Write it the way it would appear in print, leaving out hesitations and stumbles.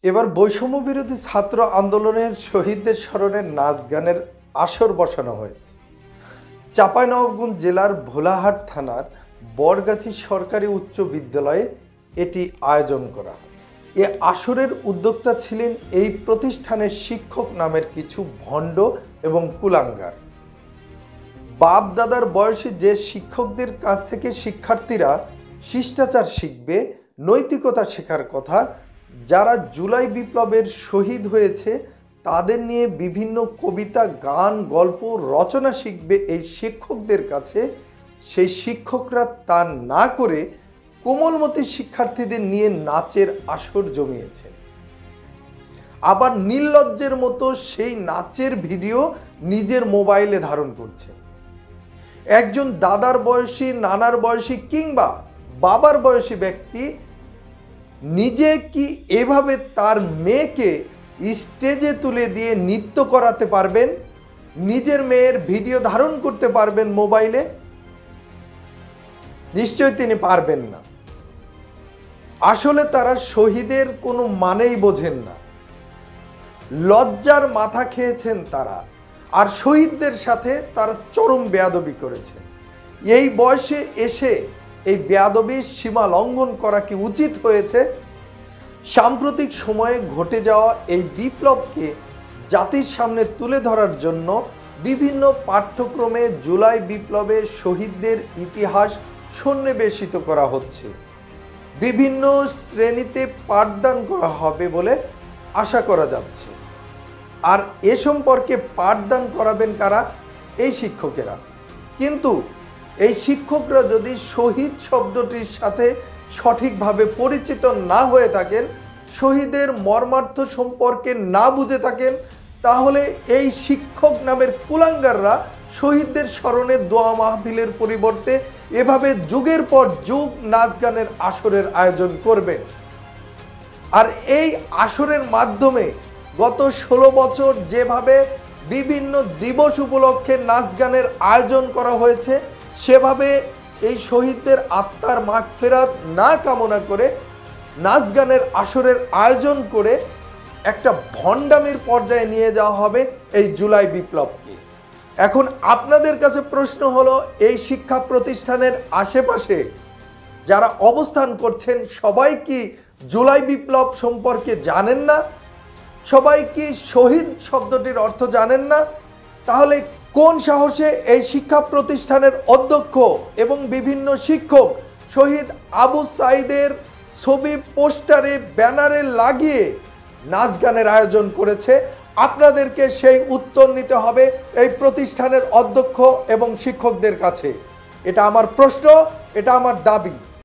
এবার বৈষম্য বিরোধী ছাত্র আন্দোলনের শহীদদের স্মরণে নাচ গানের আসর বসানো হয়েছে। চাঁপাইনবাবগঞ্জ জেলার ভোলাহাট থানার বরগাছি সরকারি উচ্চ বিদ্যালয়ে এটি আয়োজন করা হয়। এ আসরের উদ্যোক্তা ছিলেন এই প্রতিষ্ঠানের শিক্ষক নামের কিছু ভণ্ড এবং কুলাঙ্গার। বাপ দাদার বয়সী যে শিক্ষকদের কাছ থেকে শিক্ষার্থীরা শিষ্টাচার শিখবে, নৈতিকতা শেখার কথা, যারা জুলাই বিপ্লবের শহীদ হয়েছে তাদের নিয়ে বিভিন্ন কবিতা, গান, গল্প রচনা শিখবে এই শিক্ষকদের কাছে, সেই শিক্ষকরা তা না করে কোমলমতি শিক্ষার্থীদের নিয়ে নাচের আসর জমিয়েছেন। আবার নির্লজ্জের মতো সেই নাচের ভিডিও নিজের মোবাইলে ধারণ করছেন। একজন দাদার বয়সী, নানার বয়সী কিংবা বাবার বয়সী ব্যক্তি নিজে কি এভাবে তার মেয়েকে স্টেজে তুলে দিয়ে নৃত্য করাতে পারবেন? নিজের মেয়ের ভিডিও ধারণ করতে পারবেন মোবাইলে? নিশ্চয়ই তিনি পারবেন না। আসলে তারা শহীদের কোনো মানেই বোঝেন না। লজ্জার মাথা খেয়েছেন তারা, আর শহীদদের সাথে তারা চরম বেয়াদবি করেছেন। এই বয়সে এসে এই বেয়াদবির সীমা লঙ্ঘন করা কি উচিত হয়েছে? সাম্প্রতিক সময়ে ঘটে যাওয়া এই বিপ্লবকে জাতির সামনে তুলে ধরার জন্য বিভিন্ন পাঠ্যক্রমে জুলাই বিপ্লবে শহীদদের ইতিহাস সন্নিবেশিত করা হচ্ছে। বিভিন্ন শ্রেণীতে পাঠদান করা হবে বলে আশা করা যাচ্ছে। আর এ সম্পর্কে পাঠদান করাবেন কারা? এই শিক্ষকেরা। কিন্তু এই শিক্ষকরা যদি শহীদ শব্দটির সাথে সঠিকভাবে পরিচিত না হয়ে থাকেন, শহীদের মর্মার্থ সম্পর্কে না বুঝে থাকেন, তাহলে এই শিক্ষক নামের কুলাঙ্গাররা শহীদদের স্মরণে দোয়া মাহফিলের পরিবর্তে এভাবে যুগের পর যুগ নাচ গানের আসরের আয়োজন করবেন। আর এই আসরের মাধ্যমে গত 16 বছর যেভাবে বিভিন্ন দিবস উপলক্ষে নাচ গানের আয়োজন করা হয়েছে, সেভাবে এই শহীদদের আত্মার মাগফিরাত না কামনা করে নাচ গানের আসরের আয়োজন করে একটা ভণ্ডামির পর্যায়ে নিয়ে যাওয়া হবে এই জুলাই বিপ্লবকে। এখন আপনাদের কাছে প্রশ্ন হলো, এই শিক্ষা প্রতিষ্ঠানের আশেপাশে যারা অবস্থান করছেন সবাই কি জুলাই বিপ্লব সম্পর্কে জানেন না? সবাই কি শহীদ শব্দটির অর্থ জানেন না? তাহলে কোন সাহসে এই শিক্ষা প্রতিষ্ঠানের অধ্যক্ষ এবং বিভিন্ন শিক্ষক শহীদ আবু সাঈদের ছবি পোস্টারে, ব্যানারে লাগিয়ে নাচ গানের আয়োজন করেছে? আপনাদেরকে সেই উত্তর নিতে হবে এই প্রতিষ্ঠানের অধ্যক্ষ এবং শিক্ষকদের কাছে। এটা আমার প্রশ্ন, এটা আমার দাবি।